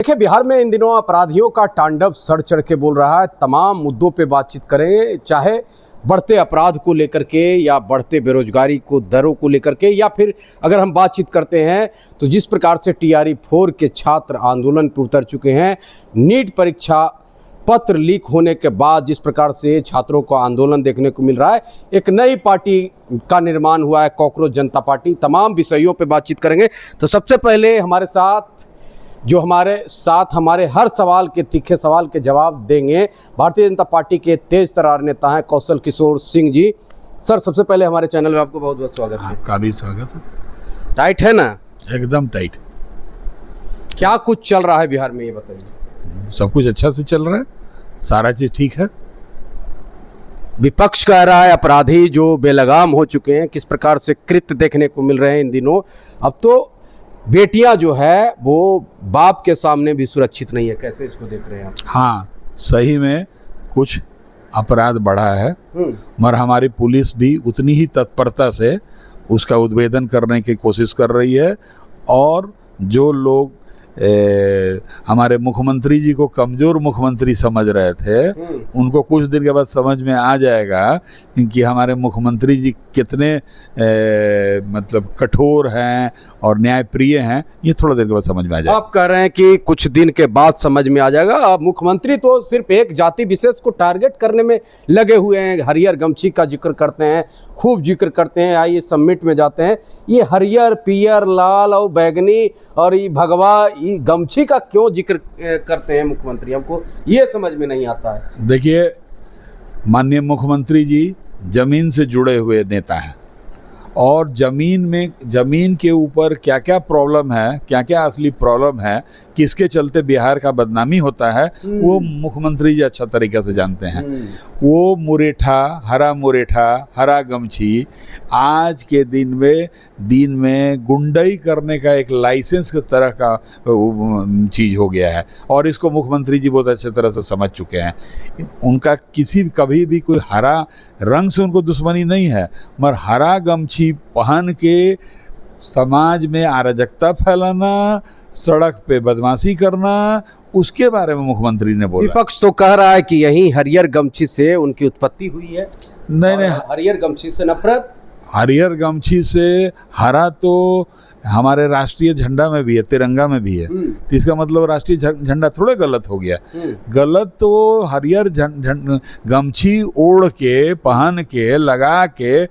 देखिए, बिहार में इन दिनों अपराधियों का तांडव सर चढ़ के बोल रहा है। तमाम मुद्दों पे बातचीत करें, चाहे बढ़ते अपराध को लेकर के या बढ़ते बेरोजगारी को दरों को लेकर के, या फिर अगर हम बातचीत करते हैं तो जिस प्रकार से TRE 4 के छात्र आंदोलन पे उतर चुके हैं, नीट परीक्षा पत्र लीक होने के बाद जिस प्रकार से छात्रों को आंदोलन देखने को मिल रहा है, एक नई पार्टी का निर्माण हुआ है, कॉकरोच जनता पार्टी। तमाम विषयों पे बातचीत करेंगे। तो सबसे पहले हमारे साथ हमारे हर सवाल के तीखे सवाल के जवाब देंगे भारतीय जनता पार्टी के तेज तर्रार नेता हैं कौशल किशोर सिंह जी। सर, सबसे पहले हमारे चैनल में आपको बहुत बहुत स्वागत है। आपका भी स्वागत है। टाइट है ना? एकदम टाइट। क्या कुछ चल रहा है बिहार में, ये बताइए। सब कुछ अच्छा से चल रहा है, सारा चीज ठीक है। विपक्ष कह रहा है अपराधी जो बेलगाम हो चुके हैं, किस प्रकार से कृत्य देखने को मिल रहे हैं इन दिनों। अब तो बेटियां जो है वो बाप के सामने भी सुरक्षित नहीं है। कैसे इसको देख रहे हैं आप? हाँ, सही में कुछ अपराध बढ़ा है, मगर हमारी पुलिस भी उतनी ही तत्परता से उसका उद्भेदन करने की कोशिश कर रही है। और जो लोग हमारे मुख्यमंत्री जी को कमज़ोर मुख्यमंत्री समझ रहे थे, उनको कुछ दिन के बाद समझ में आ जाएगा कि हमारे मुख्यमंत्री जी कितने मतलब कठोर हैं और न्यायप्रिय हैं। ये थोड़ा देर के बाद समझ में आ जाएगा। आप कह रहे हैं कि कुछ दिन के बाद समझ में आ जाएगा। अब मुख्यमंत्री तो सिर्फ एक जाति विशेष को टारगेट करने में लगे हुए हैं। हरियर गमछी का जिक्र करते हैं, खूब जिक्र करते हैं। आइए समिट में जाते हैं। ये हरियर, पियर, लाल और बैगनी और ये भगवा, ये गमछी का क्यों जिक्र करते हैं मुख्यमंत्री? हमको ये समझ में नहीं आता है। देखिए, माननीय मुख्यमंत्री जी जमीन से जुड़े हुए नेता हैं, और ज़मीन के ऊपर क्या क्या प्रॉब्लम है, क्या क्या असली प्रॉब्लम है, किसके चलते बिहार का बदनामी होता है, वो मुख्यमंत्री जी अच्छा तरीके से जानते हैं। वो मुरेठा, हरा गमछी आज के दिन में गुंडाई करने का एक लाइसेंस की तरह का चीज़ हो गया है, और इसको मुख्यमंत्री जी बहुत अच्छे तरह से समझ चुके हैं। उनका कभी भी कोई हरा रंग से उनको दुश्मनी नहीं है, मगर हरा गमछी पहन के समाज में अराजकता फैलाना, सड़क पे बदमाशी करना, उसके बारे में मुख्यमंत्री ने बोला। विपक्ष तो कह रहा है कि यही हरियर गमछी से उनकी उत्पत्ति हुई है। नहीं, हरियर गमछी से नफरत। हरियर गमछी से हरा तो हमारे राष्ट्रीय झंडा में भी है, तिरंगा में भी है, तो इसका मतलब राष्ट्रीय झंडा थोड़े गलत हो गया। गलत तो हरियर गमछी ओढ़ के, पहन के, लगा के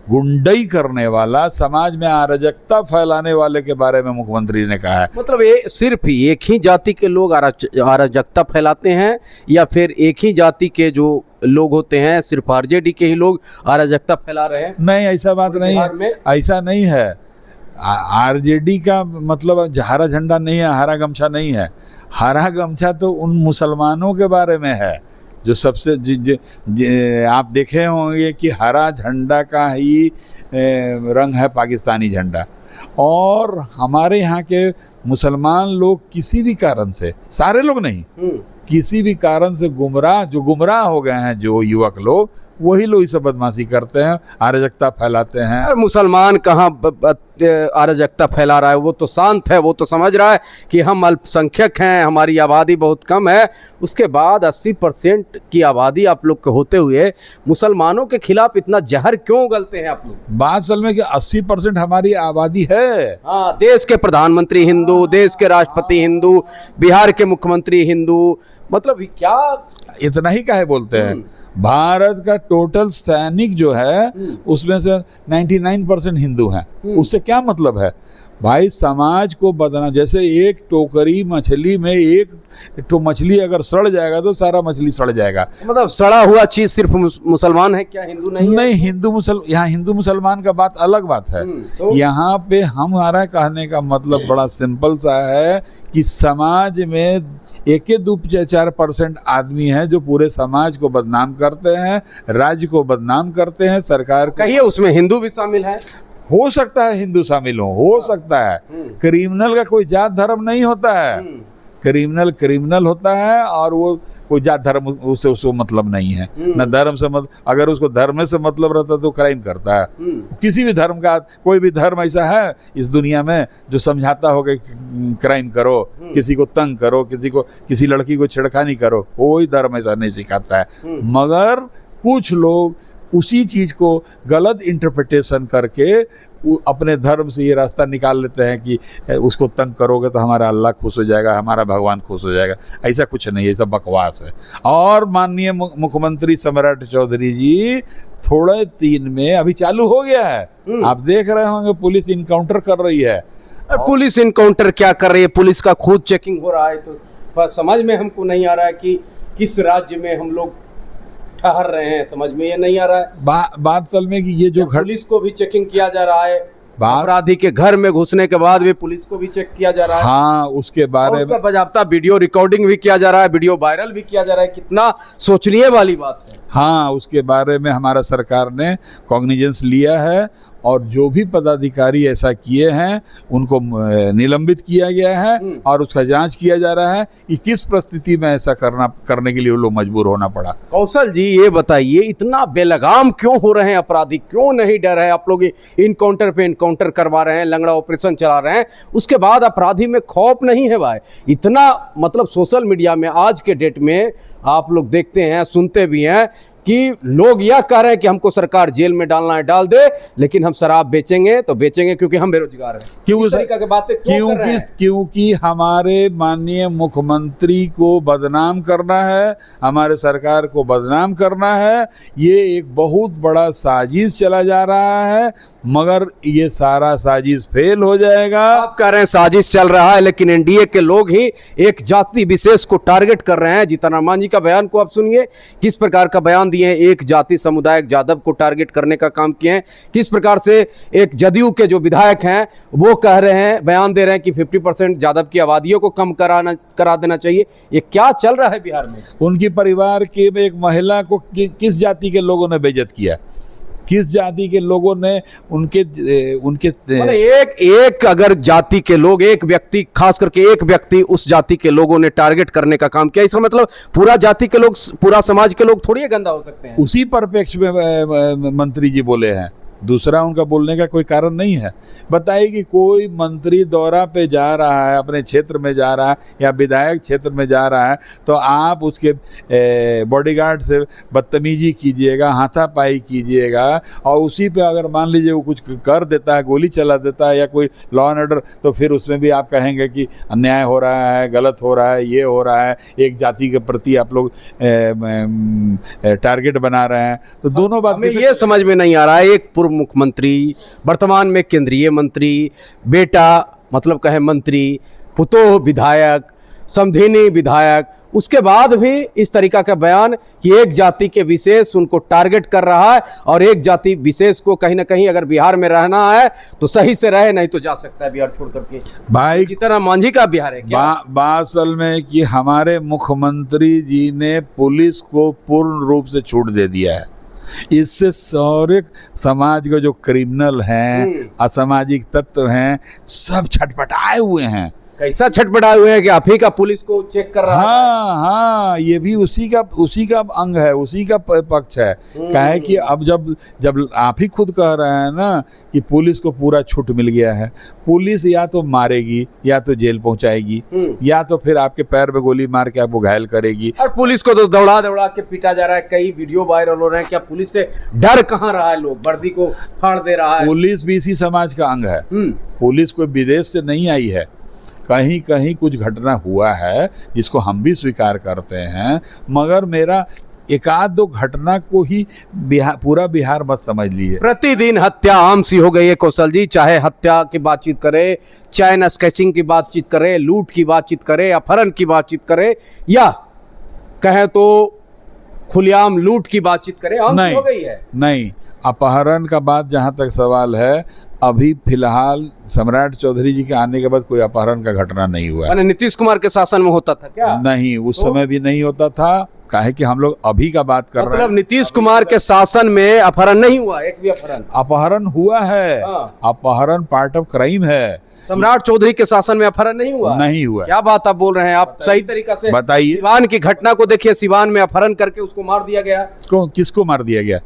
गुंडाई करने वाला, समाज में अराजकता फैलाने वाले के बारे में मुख्यमंत्री ने कहा है। मतलब ये सिर्फ एक ही जाति के लोग अराजकता फैलाते हैं, या फिर एक ही जाति के जो लोग होते हैं, सिर्फ RJD के ही लोग अराजकता फैला रहे हैं? नहीं, ऐसा बात नहीं है। ऐसा नहीं है। RJD का मतलब हरा झंडा नहीं है, हरा गमछा नहीं है। हरा गमछा तो उन मुसलमानों के बारे में है जो सबसे आप देखे होंगे कि हरा झंडा का ही रंग है पाकिस्तानी झंडा। और हमारे यहाँ के मुसलमान लोग किसी भी कारण से, सारे लोग नहीं, किसी भी कारण से गुमराह हो गए हैं, जो युवक लोग, वही लोग इसे बदमाशी करते हैं, अराजकता फैलाते हैं। और मुसलमान कहाँ अराजकता फैला रहा है? वो तो शांत है, वो तो समझ रहा है कि हम अल्पसंख्यक हैं, हमारी आबादी बहुत कम है। उसके बाद 80% की आबादी आप लोग के होते हुए मुसलमानों के खिलाफ इतना जहर क्यों उगलते हैं आप लोग? बात असल में कि 80% हमारी आबादी है। हाँ, देश के प्रधानमंत्री हिंदू, देश के राष्ट्रपति हिंदू, बिहार के मुख्यमंत्री हिंदू, मतलब क्या इतना ही काहे बोलते हैं? भारत का टोटल सैनिक जो है उसमें से 99% हिंदू हैं। उससे क्या मतलब है भाई? समाज को बदना, जैसे एक टोकरी मछली में एक तो मछली अगर सड़ जाएगा तो सारा मछली सड़ जाएगा। मतलब सड़ा हुआ चीज सिर्फ मुसलमान है क्या, हिंदू नहीं है? नहीं, यहाँ हिंदू मुसलमान का बात अलग बात है। तो? यहाँ पे हमारा कहने का मतलब बड़ा सिंपल सा है कि समाज में 1-2-4% आदमी हैं जो पूरे समाज को बदनाम करते हैं, राज्य को बदनाम करते हैं, सरकार को। कहिए उसमें हिंदू भी शामिल है? हो सकता है हिंदू शामिल हो सकता है। क्रिमिनल का कोई जात धर्म नहीं होता है। क्रिमिनल होता है, और वो कोई जात धर्म उससे उसको मतलब नहीं है, न धर्म से अगर उसको धर्म से मतलब रहता तो क्राइम करता है। किसी भी धर्म का कोई भी धर्म ऐसा है इस दुनिया में जो समझाता हो कि क्राइम करो, किसी को तंग करो, किसी लड़की को छेड़खानी करो, कोई धर्म ऐसा नहीं सिखाता है। मगर कुछ लोग उसी चीज को गलत इंटरप्रिटेशन करके अपने धर्म से ये रास्ता निकाल लेते हैं कि उसको तंग करोगे तो हमारा अल्लाह खुश हो जाएगा, हमारा भगवान खुश हो जाएगा। ऐसा कुछ नहीं है, ऐसा बकवास है। और माननीय मुख्यमंत्री सम्राट चौधरी जी थोड़े दिन में अभी चालू हो गया है, आप देख रहे होंगे पुलिस इनकाउंटर कर रही है। पुलिस इनकाउंटर क्या कर रही है? पुलिस का खुद चेकिंग हो रहा है। तो समझ में हमको नहीं आ रहा है कि किस राज्य में हम लोग ठहर रहे हैं, समझ में ये नहीं आ रहा है। बात असल में कि ये जो पुलिस को भी चेकिंग किया जा रहा है, अपराधी के घर में घुसने के बाद भी पुलिस को भी चेक किया जा रहा है। हाँ, उसके बारे में बाजाबता वीडियो रिकॉर्डिंग भी किया जा रहा है, वीडियो वायरल भी किया जा रहा है। कितना सोचनीय वाली बात है। हाँ, उसके बारे में हमारा सरकार ने कॉग्निजेंस लिया है और जो भी पदाधिकारी ऐसा किए हैं उनको निलंबित किया गया है और उसका जांच किया जा रहा है कि किस परिस्थिति में ऐसा करने के लिए वो लोग मजबूर होना पड़ा। कौशल जी ये बताइए, इतना बेलगाम क्यों हो रहे हैं अपराधी? क्यों नहीं डर है? आप लोग इनकाउंटर पे इनकाउंटर करवा रहे हैं, लंगड़ा ऑपरेशन चला रहे हैं, उसके बाद अपराधी में खौफ नहीं है भाई? इतना मतलब सोशल मीडिया में आज के डेट में आप लोग देखते हैं, सुनते भी हैं कि लोग यह कह रहे हैं कि हमको सरकार जेल में डालना है डाल दे, लेकिन हम शराब बेचेंगे तो बेचेंगे क्योंकि हम बेरोजगार हैं। क्योंकि हमारे माननीय मुख्यमंत्री को बदनाम करना है, हमारे सरकार को बदनाम करना है। ये एक बहुत बड़ा साजिश चला जा रहा है, मगर ये सारा साजिश फेल हो जाएगा। आप कह रहे हैं साजिश चल रहा है, लेकिन एनडीए के लोग ही एक जाति विशेष को टारगेट कर रहे हैं। जीतनराम जी का बयान को आप सुनिए, किस प्रकार का बयान दिए हैं। एक जाति समुदाय यादव को टारगेट करने का काम किए हैं। किस प्रकार से एक जदयू के जो विधायक हैं वो कह रहे हैं, बयान दे रहे हैं कि 50% यादव की आबादियों को कम करा देना चाहिए। ये क्या चल रहा है बिहार में? उनकी परिवार के एक महिला को किस जाति के लोगों ने बेइज्जत किया? किस जाति के लोगों ने उनके एक अगर जाति के लोग, एक व्यक्ति, खास करके एक व्यक्ति उस जाति के लोगों ने टारगेट करने का काम किया, इसका मतलब पूरा जाति के लोग, पूरा समाज के लोग थोड़ी गंदा हो सकते हैं। उसी परिप्रेक्ष्य में मंत्री जी बोले हैं, दूसरा उनका बोलने का कोई कारण नहीं है। बताइए कि कोई मंत्री दौरा पे जा रहा है, अपने क्षेत्र में जा रहा है या विधायक क्षेत्र में जा रहा है, तो आप उसके बॉडीगार्ड से बदतमीजी कीजिएगा, हाथापाई कीजिएगा, और उसी पे अगर मान लीजिए वो कुछ कर देता है, गोली चला देता है या कोई लॉ एंड ऑर्डर, तो फिर उसमें भी आप कहेंगे कि अन्याय हो रहा है, गलत हो रहा है, ये हो रहा है, एक जाति के प्रति आप लोग टारगेट बना रहे हैं। तो दोनों बात ये समझ में नहीं आ रहा है। एक पूर्व मुख्यमंत्री, वर्तमान में केंद्रीय मंत्री, बेटा मतलब कहे मंत्री, पुतोह विधायक, समधिनी विधायक, उसके बाद भी इस तरीका का बयान कि एक जाति के विशेष उनको टारगेट कर रहा है, और एक जाति विशेष को कहीं ना कहीं अगर बिहार में रहना है तो सही से रहे, नहीं तो जा सकता है बिहार छोड़ करके। भाई जीतनराम मांझी का बिहार है क्या? असल में कि हमारे मुख्यमंत्री जी ने पुलिस को पूर्ण रूप से छूट दे दिया है। इससे सारे समाज के जो क्रिमिनल हैं, असामाजिक तत्व हैं, सब छटपटाए हुए हैं। कैसा छटपटाए हुए हैं कि आप ही का पुलिस को चेक कर रहा है? हाँ, ये भी उसी का अंग है, उसी का पक्ष है। कहे कि अब जब आप ही खुद कह रहे हैं ना कि पुलिस को पूरा छूट मिल गया है, पुलिस या तो मारेगी, या तो जेल पहुंचाएगी, या तो फिर आपके पैर में गोली मार के आपको घायल करेगी। और पुलिस को तो दौड़ा दौड़ा के पीटा जा रहा है, कई वीडियो वायरल हो रहे हैं। क्या पुलिस से डर कहाँ रहा है? लोग वर्दी को फाड़ दे रहा है। पुलिस भी इसी समाज का अंग है। पुलिस कोई विदेश से नहीं आई है। कहीं कहीं कुछ घटना हुआ है जिसको हम भी स्वीकार करते हैं, मगर मेरा एक आध दो घटना को ही पूरा बिहार मत समझ लीजिए। प्रतिदिन हत्या आम सी हो गई है कौशल जी। चाहे हत्या की बातचीत करे, चाहे स्केचिंग की बातचीत करे, लूट की बातचीत करे, अपहरण की बातचीत करे, या कहे तो खुलेआम लूट की बातचीत करे, आम सी हो गई है। नहीं, अपहरण का बात जहाँ तक सवाल है, अभी फिलहाल सम्राट चौधरी जी के आने के बाद कोई अपहरण का घटना नहीं हुआ है। नीतीश कुमार के शासन में होता था क्या? नहीं, उस समय भी नहीं होता था। काहे कि हम लोग अभी का बात कर रहे हैं। मतलब नीतीश कुमार के शासन में अपहरण नहीं हुआ? एक भी अपहरण हुआ है। अपहरण पार्ट ऑफ क्राइम है। सम्राट चौधरी के शासन में अपहरण नहीं हुआ? नहीं हुआ। क्या बात आप बोल रहे हैं? आप सही तरीका से बताइए। सिवान की घटना को देखिए, सिवान में अपहरण करके उसको मार दिया गया। किसको मार दिया गया?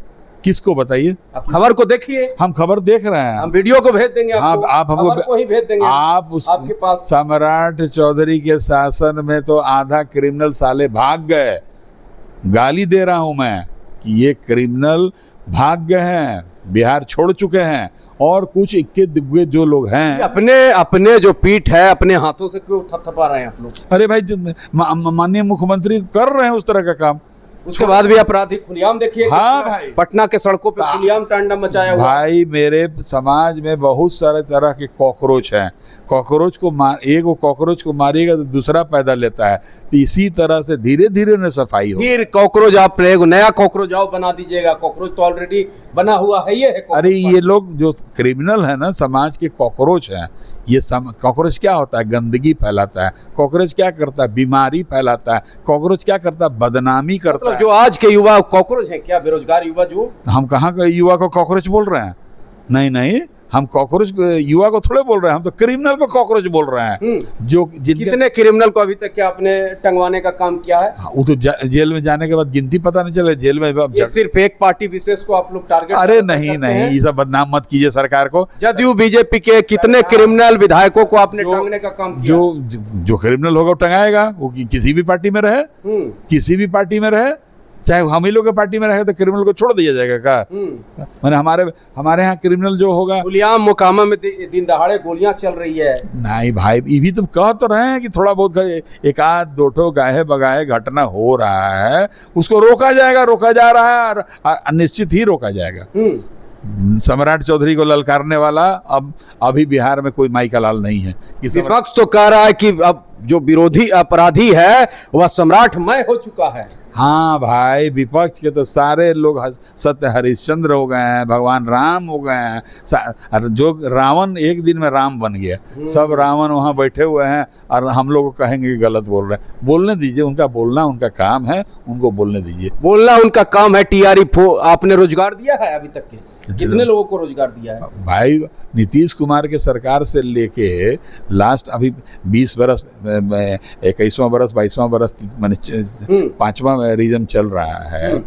किसको बताइए? आप खबर को देखिए। हम खबर देख रहे हैं। हम वीडियो को भेज देंगे आपको। आप हमको खबर को ही भेज देंगे। आप उस आपके पास सम्राट चौधरी के शासन में तो आधा क्रिमिनल साले भाग गए। गाली दे रहा हूं मैं कि ये क्रिमिनल भाग गए हैं, बिहार छोड़ चुके हैं, और कुछ इक्के दुग्गे जो लोग हैं अपने जो पीठ है अपने हाथों से क्यों थपथपा रहे हैं आप लोग? अरे भाई, माननीय मुख्यमंत्री कर रहे हैं उस तरह का काम। उसके बाद भी अपराधी खुलेआम देखिए। हाँ भाई, पटना के सड़कों पे खुलेआम तांडव मचाया हुआ। भाई मेरे समाज में बहुत सारे तरह के कॉकरोच हैं। कॉकरोच को एक कॉकरोच को मारिएगा तो दूसरा पैदा लेता है, तो इसी तरह से धीरे धीरे न सफाई हो। फिर कॉकरोच आप नया कॉकरोच आओ बना दीजिएगा। कॉकरोच तो ऑलरेडी बना हुआ है। ये है अरे ये लोग जो क्रिमिनल है ना, समाज के कॉकरोच हैं। ये कॉकरोच क्या होता है? गंदगी फैलाता है। कॉकरोच क्या करता है? बीमारी फैलाता है। कॉकरोच क्या करता है? बदनामी करता है। जो आज के युवा कॉकरोच हैं क्या? बेरोजगार युवा जो? हम कहाँ के युवा को कॉकरोच बोल रहे हैं? नहीं नहीं, हम कॉकरोच युवा को थोड़े बोल रहे हैं, हम तो क्रिमिनल को कॉकरोच बोल रहे हैं। जो कितने क्रिमिनल को अभी तक क्या आपने टंगवाने का काम किया है? वो तो जेल में जाने के बाद गिनती पता नहीं चले। जेल में ये सिर्फ एक पार्टी विशेष को आप लोग टारगेट? अरे नहीं नहीं, ये सब बदनाम मत कीजिए सरकार को। जदयू बीजेपी के कितने क्रिमिनल विधायकों को आपने टांगने का काम किया? जो क्रिमिनल होगा वो टंगाएगा, वो किसी भी पार्टी में रहे, किसी भी पार्टी में रहे, चाहे हम ही लोग के पार्टी में रहे तो क्रिमिनल को छोड़ दिया जाएगा क्या? मैंने हमारे यहाँ क्रिमिनल जो होगा। खुलेआम मोकामा में दिन दहाड़े गोलियां चल रही है। नहीं भाई, ये भी तो कह तो रहे हैं कि थोड़ा बहुत एक आध दो ठो गाहे बगाहे घटना हो रहा है, उसको रोका जाएगा, रोका जा रहा है, और निश्चित ही रोका जाएगा। सम्राट चौधरी को ललकारने वाला अब अभी बिहार में कोई माई का लाल नहीं है। विपक्ष तो कह रहा है कि अब जो विरोधी अपराधी है वह सम्राटमय हो चुका है। हाँ भाई, विपक्ष के तो सारे लोग सत्य हरिश्चंद्र हो गए हैं, भगवान राम हो गए हैं। जो रावण एक दिन में राम बन गया, सब रावण वहाँ बैठे हुए हैं और हम लोग कहेंगे कि गलत बोल रहे हैं। बोलने दीजिए, उनका बोलना उनका काम है, उनको बोलने दीजिए। बोलना उनका काम है। टीआरई आपने रोजगार दिया है अभी तक के? कितने लोगों को रोजगार दिया है? भाई नीतीश कुमार के सरकार से लेके लास्ट अभी 20 बरस, 21वां बरस, 22वां बरस, मैंने 5वां रीजन चल रहा है,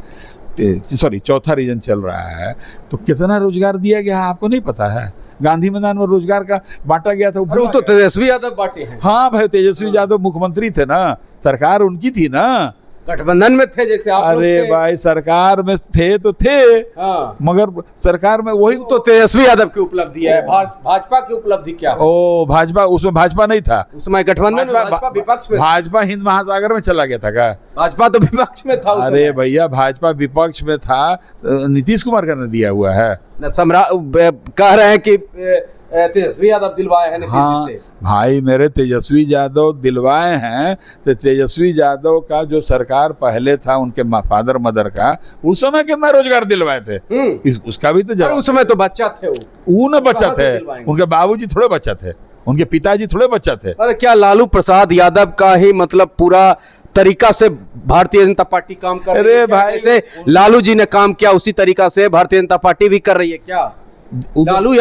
सॉरी 4था रीजन चल रहा है, तो कितना रोजगार दिया गया है आपको नहीं पता है? गांधी मैदान में रोजगार का बांटा गया था। वो तो तेजस्वी यादव बांटे हैं। हाँ भाई, तेजस्वी यादव मुख्यमंत्री थे ना, सरकार उनकी थी ना, गठबंधन में थे जैसे आप। अरे भाई, सरकार में थे तो थे। हाँ। मगर सरकार में वही तो तेजस्वी यादव की उपलब्धि है। भाजपा की उपलब्धि क्या है? ओ भाजपा, उसमें भाजपा नहीं था, उसमें गठबंधन में भाजपा विपक्ष में। भाजपा हिंद महासागर में चला गया था क्या? भाजपा तो विपक्ष में था। अरे भैया, भाजपा विपक्ष में था, नीतीश कुमार का ने दिया हुआ है। सम्राट कह रहे हैं कि तेजस्वी यादव दिलवाए हैं नीतीश से। भाई मेरे, तेजस्वी यादव दिलवाए हैं तो तेजस्वी यादव का जो सरकार पहले था, उनके फादर मदर का, उस समय कितना रोजगार दिलवाए थे? उसका भी तो उस समय तो बच्चा थे, वो न बच्चा थे, उनके बाबूजी थोड़े बच्चा थे, उनके पिताजी थोड़े बच्चा थे। अरे क्या लालू प्रसाद यादव का ही मतलब पूरा तरीका से भारतीय जनता पार्टी काम कर रही है? अरे भाई, जैसे लालू जी ने काम किया उसी तरीका से भारतीय जनता पार्टी भी कर रही है क्या? लालू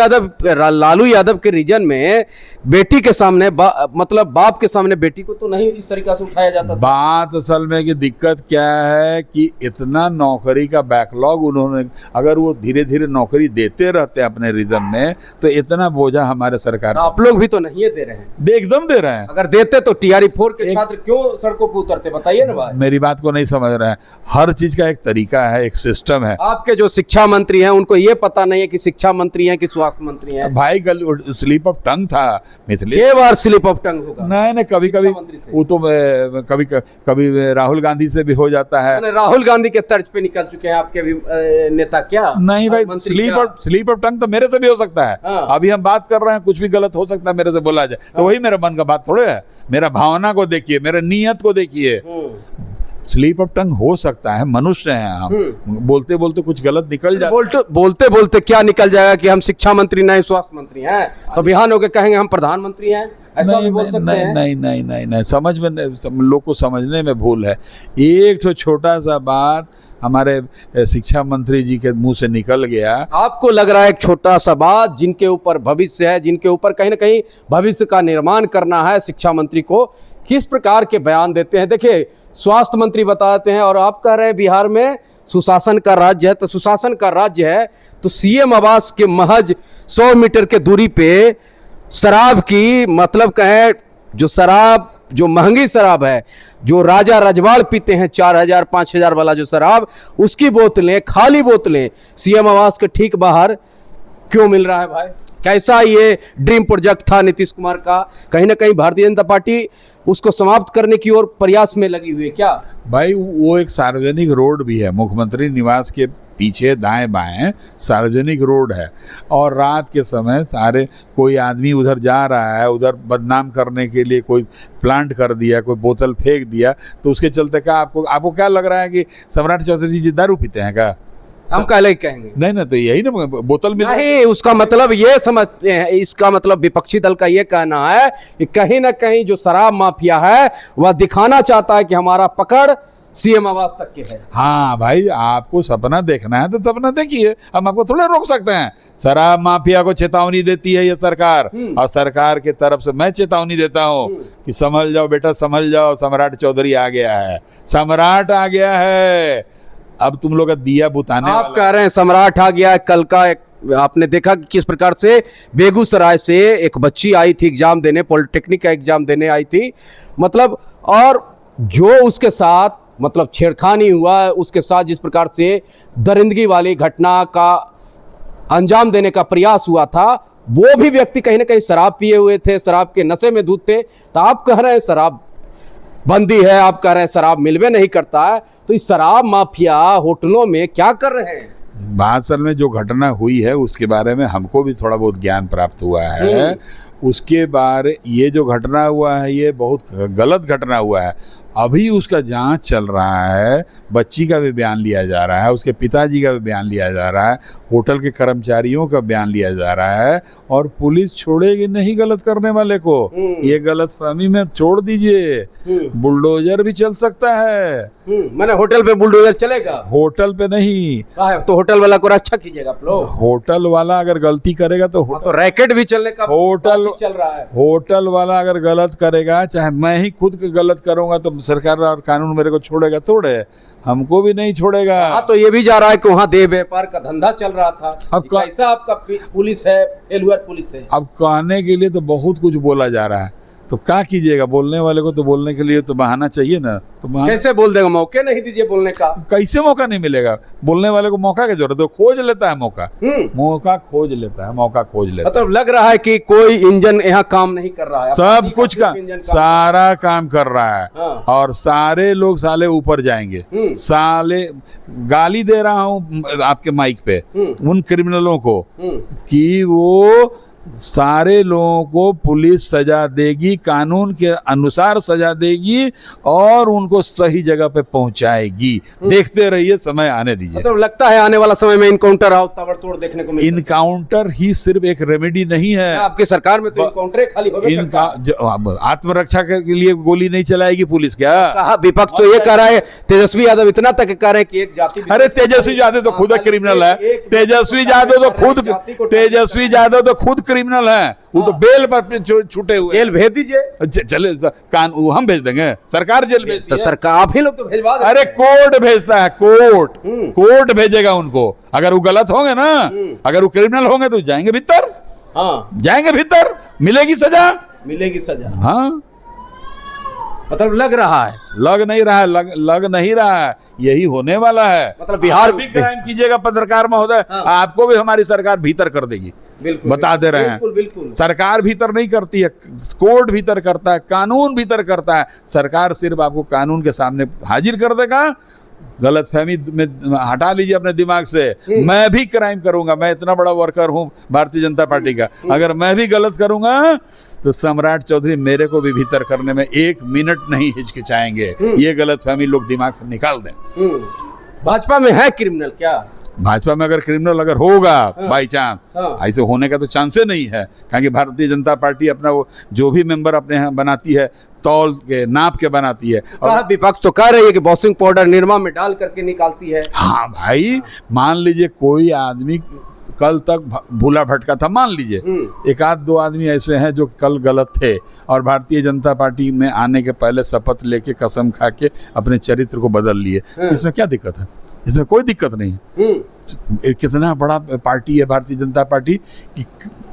यादव के रीजन में बेटी के सामने मतलब बाप के सामने बेटी को तो नहीं इस तरीका से उठाया जाता था। बात असल में कि दिक्कत क्या है कि इतना नौकरी का बैकलॉग उन्होंने, अगर वो धीरे धीरे नौकरी देते रहते अपने रीजन में, तो इतना बोझा हमारे सरकार। आप लोग भी तो नहीं दे रहे हैं। एकदम दे रहे हैं। अगर देते तो टीआरई 4 के छात्र क्यों सड़कों पर उतरते? बताइए ना भाई। मेरी बात को नहीं समझ रहे हैं। हर चीज का एक तरीका है, एक सिस्टम है। आपके जो शिक्षा मंत्री हैं उनको ये पता नहीं है कि शिक्षा मंत्री हैं कि स्वास्थ्य मंत्री हैं? भाई स्लिप ऑफ टंग था मिथिलेश। ये बार स्लिप ऑफ टंग होगा? नहीं, कभी कभी वो तो कभी राहुल गांधी से भी हो जाता है। राहुल गांधी के तर्ज पे निकल चुके हैं आपके भी नेता क्या? नहीं भाई, स्लिप ऑफ टंग तो मेरे से भी हो सकता है। हाँ। अभी हम बात कर रहे हैं, कुछ भी गलत हो सकता है, मेरे से बोला जाए तो वही मेरा मन का बात थोड़े है। मेरा भावना को देखिए, मेरे नियत को देखिए। स्लीप ऑफ टंग हो सकता है, मनुष्य हैं हम, बोलते बोलते कुछ गलत निकल जाए। बोलते बोलते क्या निकल जाएगा कि हम शिक्षा मंत्री नहीं स्वास्थ्य मंत्री हैं, तो बिहान होकर कहेंगे हम प्रधानमंत्री हैं? ऐसा भी बोल सकते हैं? नहीं, समझ में लोग को समझने में भूल है। एक तो छोटा सा बात, हमारे शिक्षा मंत्री जी के मुंह से निकल गया। आपको लग रहा है एक छोटा सा बात जिनके ऊपर भविष्य है, जिनके ऊपर कहीं ना कहीं भविष्य का निर्माण करना है, शिक्षा मंत्री को किस प्रकार के बयान देते हैं? देखिए, स्वास्थ्य मंत्री बताते हैं और आप कह रहे हैं बिहार में सुशासन का राज्य है। तो सुशासन का राज्य है तो सीएम आवास के महज 100 मीटर के दूरी पे शराब की, मतलब कहें जो शराब, जो महंगी शराब है, जो राजा रजवाड़ पीते हैं 4000 5000 वाला जो शराब, उसकी बोतलें, खाली बोतलें सीएम आवास के ठीक बाहर क्यों मिल रहा है भाई? कैसा ये ड्रीम प्रोजेक्ट था नीतीश कुमार का? कहीं ना कहीं भारतीय जनता पार्टी उसको समाप्त करने की ओर प्रयास में लगी हुई है क्या? भाई वो एक सार्वजनिक रोड भी है, मुख्यमंत्री निवास के पीछे दाएं बाएं सार्वजनिक रोड है, और रात के समय सारे कोई आदमी उधर जा रहा है, उधर बदनाम करने के लिए कोई प्लांट कर दिया, कोई बोतल फेंक दिया, तो उसके चलते क्या आपको क्या लग रहा है कि सम्राट चौधरी जी दारू पीते हैं क्या? हम काले कहेंगे नहीं ना, तो यही ना बोतल में नहीं, उसका मतलब ये समझते हैं, इसका मतलब विपक्षी दल का ये कहना है कि कहीं ना कहीं जो शराब माफिया है वह दिखाना चाहता है कि हमारा पकड़ सीएम आवास तक के है। हाँ भाई, आपको सपना देखना है तो सपना देखिए, हम आपको थोड़ा रोक सकते हैं। शराब माफिया को चेतावनी देती है ये सरकार, और सरकार की तरफ से मैं चेतावनी देता हूँ कि समझ जाओ बेटा, समझ जाओ, सम्राट चौधरी आ गया है, सम्राट आ गया है, अब तुम लोग का दिया बुताने आप कह रहे हैं सम्राट आ गया। कल का आपने देखा कि किस प्रकार से बेगूसराय से एक बच्ची आई थी एग्जाम देने, पॉलिटेक्निक का एग्जाम देने आई थी, मतलब, और जो उसके साथ मतलब छेड़खानी हुआ, उसके साथ जिस प्रकार से दरिंदगी वाली घटना का अंजाम देने का प्रयास हुआ था, वो भी व्यक्ति कहीं ना कहीं शराब पिए हुए थे, शराब के नशे में धुत थे। तो आप कह रहे हैं शराब बंदी है, आप कह रहे हैं शराब मिलवे नहीं करता है, तो इस शराब माफिया होटलों में क्या कर रहे हैं? बात असल में जो घटना हुई है उसके बारे में हमको भी थोड़ा बहुत ज्ञान प्राप्त हुआ है। उसके बारे ये जो घटना हुआ है ये बहुत गलत घटना हुआ है। अभी उसका जांच चल रहा है, बच्ची का भी बयान लिया जा रहा है, उसके पिताजी का भी बयान लिया जा रहा है, होटल के कर्मचारियों का बयान लिया जा रहा है, और पुलिस छोड़ेगी नहीं गलत करने वाले को। ये गलतफहमी में छोड़ दीजिए, बुलडोजर भी चल सकता है। मैंने होटल पे बुलडोजर चलेगा? होटल पे नहीं। तो होटल वाला को रक्षा कीजिएगा आप लोग। होटल वाला अगर गलती करेगा तो रैकेट भी चलने का होटल चल रहा है। होटल वाला अगर गलत करेगा, चाहे मैं ही खुद गलत करूंगा, तो सरकार और कानून मेरे को छोड़ेगा थोड़े? हमको भी नहीं छोड़ेगा। हाँ, तो ये भी जा रहा है कि वहाँ देह व्यापार का धंधा चल रहा था। अब कैसा आपका पुलिस है, एलुअर पुलिस है? अब कहने के लिए तो बहुत कुछ बोला जा रहा है, तो क्या कीजिएगा? बोलने वाले को तो बोलने के लिए तो बहाना चाहिए ना। तो कैसे बोल देगा? मौके नहीं दीजिए बोलने का। कैसे मौका नहीं मिलेगा? बोलने वाले को मौका की जरूरत है, खोज लेता है मौका, मौका खोज लेता है, मौका खोज लेता है। मतलब लग रहा है कि कोई इंजन यहाँ काम नहीं कर रहा है, सब कुछ का सारा काम कर रहा है। हाँ। और सारे लोग साले ऊपर जाएंगे, साले गाली दे रहा हूँ आपके माइक पे उन क्रिमिनलों को कि वो सारे लोगों को पुलिस सजा देगी, कानून के अनुसार सजा देगी, और उनको सही जगह पे पहुंचाएगी। देखते रहिए, समय आने दीजिए। मतलब लगता है आने वाला समय में इनकाउंटर आओ ताबड़तोड़ देखने को मिलेगा। इनकाउंटर ही सिर्फ एक रेमेडी नहीं है। आपकी सरकार में तो इनकाउंटर खाली हो गया। आत्मरक्षा के लिए गोली नहीं चलाएगी पुलिस क्या? कहा विपक्ष तो ये कह रहा है, तेजस्वी यादव इतना तक कह रहे हैं कि एक जाति। अरे तेजस्वी यादव तो खुद क्रिमिनल है। तेजस्वी यादव तो खुद क्रिमिनल है। वो तो बेल पर छूटे हुए। जेल भेज दीजिए। चले हम भेज देंगे, सरकार जेल भेज तो सरकार आप ही लोग तो भेजवा दें। अरे कोर्ट भेजता है, कोर्ट भेजेगा उनको। अगर वो गलत होंगे ना, अगर वो क्रिमिनल होंगे तो जाएंगे भीतर। हाँ, जाएंगे भीतर, मिलेगी सजा, मिलेगी सजा। हाँ, मतलब लग रहा है, लग नहीं रहा है, लग नहीं रहा है, यही होने वाला है। मतलब बिहार भी क्राइम कीजिएगा पत्रकार महोदय, आपको भी हमारी सरकार भीतर कर देगी। बता दे रहे हैं। बिल्कुल। सरकार भीतर नहीं करती है, कोर्ट भीतर करता है, कानून भीतर करता है। सरकार सिर्फ आपको कानून के सामने हाजिर कर देगा। गलतफहमी में हटा लीजिए अपने दिमाग से। मैं भी क्राइम करूंगा, मैं इतना बड़ा वर्कर हूं भारतीय जनता पार्टी का, अगर मैं भी गलत करूंगा तो सम्राट चौधरी मेरे को भी भीतर करने में 1 मिनट नहीं हिचकिचाएंगे। ये गलतफहमी लोग दिमाग से निकाल दें। भाजपा में है क्रिमिनल क्या? भाजपा में अगर क्रिमिनल अगर होगा बाई चांस, हाँ। ऐसे होने का तो चांसे नहीं है, क्योंकि भारतीय जनता पार्टी अपना वो जो भी मेंबर अपने यहाँ बनाती है तौल के नाप के बनाती है। और विपक्ष तो कह रही है कि वॉशिंग पाउडर निरमा में डाल करके निकालती है। हाँ भाई, मान लीजिए कोई आदमी कल तक भूला भटका था, मान लीजिए एक आध दो आदमी ऐसे हैं जो कल गलत थे और भारतीय जनता पार्टी में आने के पहले शपथ लेके कसम खा के अपने चरित्र को बदल लिए, इसमें क्या दिक्कत है? इसमें कोई दिक्कत नहीं है। कितना बड़ा पार्टी है भारतीय जनता पार्टी कि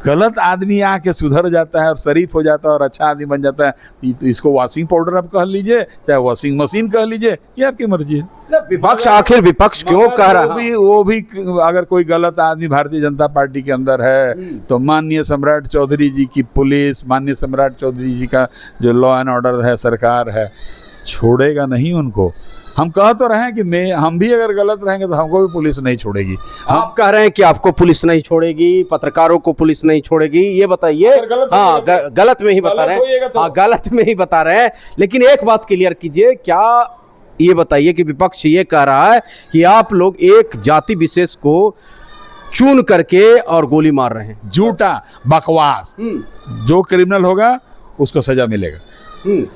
गलत आदमी आके सुधर जाता है और शरीफ हो जाता है और अच्छा आदमी बन जाता है। तो इसको वॉशिंग पाउडर आप कह लीजिए, चाहे वॉशिंग मशीन कह लीजिए, ये आपकी मर्जी है। विपक्ष आखिर विपक्ष क्यों कह रहा है? वो भी अगर कोई गलत आदमी भारतीय जनता पार्टी के अंदर है तो माननीय सम्राट चौधरी जी की पुलिस, माननीय सम्राट चौधरी जी का जो लॉ एंड ऑर्डर है, सरकार है, छोड़ेगा नहीं उनको। हम कह तो रहे हैं कि हम भी अगर गलत रहेंगे तो हमको भी पुलिस नहीं छोड़ेगी। आप कह रहे हैं कि आपको पुलिस नहीं छोड़ेगी, पत्रकारों को पुलिस नहीं छोड़ेगी, ये बताइए। हाँ, गलत में ही बता रहे हैं। हाँ, गलत में ही बता रहे हैं। लेकिन एक बात क्लियर कीजिए, क्या ये बताइए कि विपक्ष ये कह रहा है कि आप लोग एक जाति विशेष को चुन करके और गोली मार रहे हैं? झूठा, बकवास। जो क्रिमिनल होगा उसको सजा मिलेगा।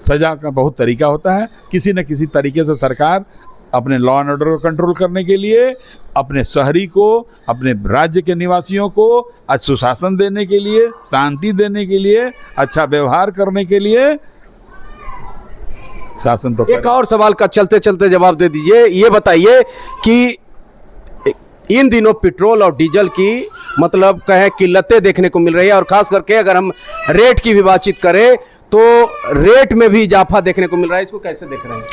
सजा का बहुत तरीका होता है। किसी न किसी तरीके से सरकार अपने लॉ एंड ऑर्डर को कंट्रोल करने के लिए, अपने शहरी को, अपने राज्य के निवासियों को सुशासन देने के लिए, शांति देने के लिए, अच्छा व्यवहार करने के लिए शासन तो एक और सवाल का चलते चलते जवाब दे दीजिए। ये बताइए कि इन दिनों पेट्रोल और डीजल की मतलब कहें किल्लतें देखने को मिल रही है, और खास करके अगर हम रेट की भी बातचीत करें तो रेट में भी इजाफा देखने को मिल रहा है। इसको कैसे देख रहे हैं?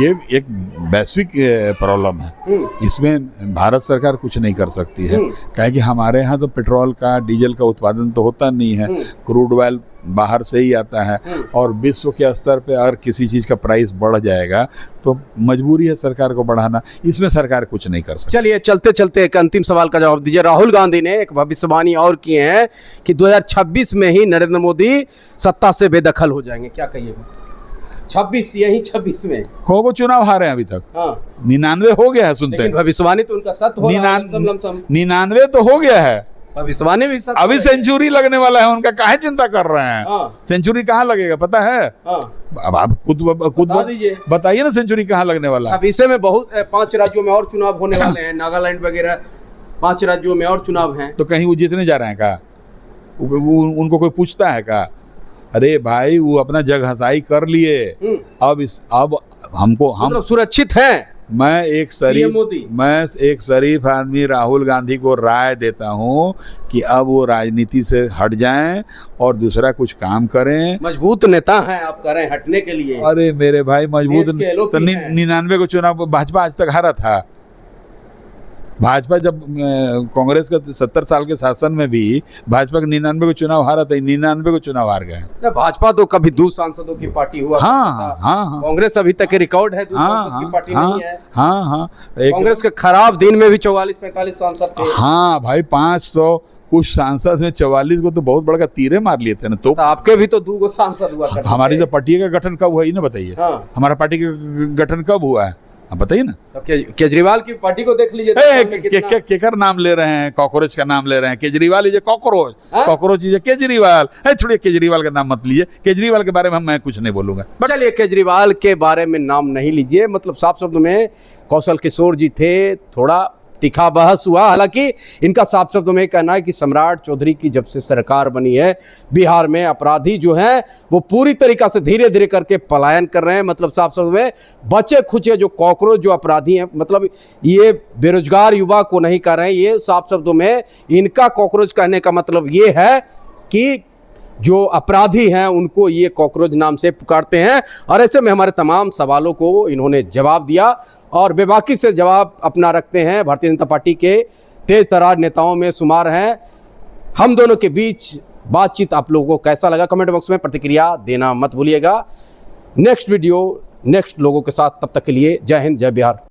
ये एक वैश्विक प्रॉब्लम है। इसमें भारत सरकार कुछ नहीं कर सकती है, क्योंकि हमारे यहाँ तो पेट्रोल का, डीजल का उत्पादन तो होता नहीं है, क्रूड ऑयल बाहर से ही आता है। और विश्व के स्तर पे अगर किसी चीज़ का प्राइस बढ़ जाएगा तो मजबूरी है सरकार को बढ़ाना। इसमें सरकार कुछ नहीं कर सकती। चलिए, चलते चलते एक अंतिम सवाल का जवाब दीजिए। राहुल गांधी ने एक भविष्यवाणी और की है कि 2026 में ही नरेंद्र मोदी सत्ता से बेदखल हो जाएंगे। क्या कहिएगा? 26 में को चुनाव हारे हैं अभी तक। हाँ, 99 हो गया है, सुनते हैं। भविष्यवाणी तो उनका सत्य हो रहा है। 99 तो हो गया है, भविष्यवाणी भी सत्य। अभी सेंचुरी लगने वाला है उनका, काहे चिंता कर रहे हैं? सेंचुरी कहाँ लगेगा पता है? अब आप खुद बताइए ना, सेंचुरी कहाँ लगने वाला है? विषय में बहुत 5 राज्यों में और चुनाव होने वाले हैं, नागालैंड वगैरह 5 राज्यों में और चुनाव हैं। तो कहीं वो जीतने जा रहे हैं का? उनको कोई पूछता है का? अरे भाई, वो अपना जग हसाई कर लिए। अब हमको हम सुरक्षित हैं। मैं एक शरीफ आदमी राहुल गांधी को राय देता हूं कि अब वो राजनीति से हट जाएं और दूसरा कुछ काम करें। मजबूत नेता हैं आप कह रहे हैं हटने के लिए। अरे मेरे भाई, मजबूत तो 99 को चुनाव भाजपा आज तक हारा था। भाजपा जब कांग्रेस का 70 साल के शासन में भी भाजपा के 99 को चुनाव हारा था, 99 को चुनाव हार गए। भाजपा तो कभी 2 सांसदों की पार्टी हुआ। हाँ। कांग्रेस अभी तक के रिकॉर्ड है 2 सांसद की पार्टी नहीं है। हाँ। कांग्रेस के खराब दिन में भी 44-45 सांसद थे। हाँ भाई, 500 कुछ सांसद में 44 को तो बहुत बड़ा तीरे मार लिए थे ना। तो आपके भी तो 2 सांसद हुआ। हमारी तो पार्टी का गठन कब हुआ, ये ना बताइए। हमारा पार्टी का गठन कब हुआ है, आप बताइए ना। तो केजरीवाल की पार्टी को देख लीजिए। केकर नाम ले रहे हैं? कॉकरोच का नाम ले रहे हैं। केजरीवाल लीजिए, कॉकरोच लीजिए, केजरीवाल। छोड़िए, केजरीवाल का नाम मत लीजिए। केजरीवाल के बारे में मैं कुछ नहीं बोलूंगा। चलिए, केजरीवाल के बारे में नाम नहीं लीजिए। मतलब साफ शब्द में कौशल किशोर जी थे, थोड़ा तीखा बहस हुआ। हालांकि इनका साफ शब्दों में कहना है कि सम्राट चौधरी की जब से सरकार बनी है, बिहार में अपराधी जो हैं वो पूरी तरीका से धीरे धीरे करके पलायन कर रहे हैं। मतलब साफ शब्दों में बचे खुचे जो कॉकरोच जो अपराधी हैं, मतलब ये बेरोजगार युवा को नहीं कह रहे हैं, ये साफ शब्दों में इनका कॉकरोच कहने का मतलब ये है कि जो अपराधी हैं उनको ये कॉकरोच नाम से पुकारते हैं। और ऐसे में हमारे तमाम सवालों को इन्होंने जवाब दिया और बेबाकी से जवाब अपना रखते हैं। भारतीय जनता पार्टी के तेज तरार नेताओं में शुमार हैं। हम दोनों के बीच बातचीत आप लोगों को कैसा लगा, कमेंट बॉक्स में प्रतिक्रिया देना मत भूलिएगा। नेक्स्ट वीडियो नेक्स्ट लोगों के साथ, तब तक के लिए जय हिंद, जय बिहार।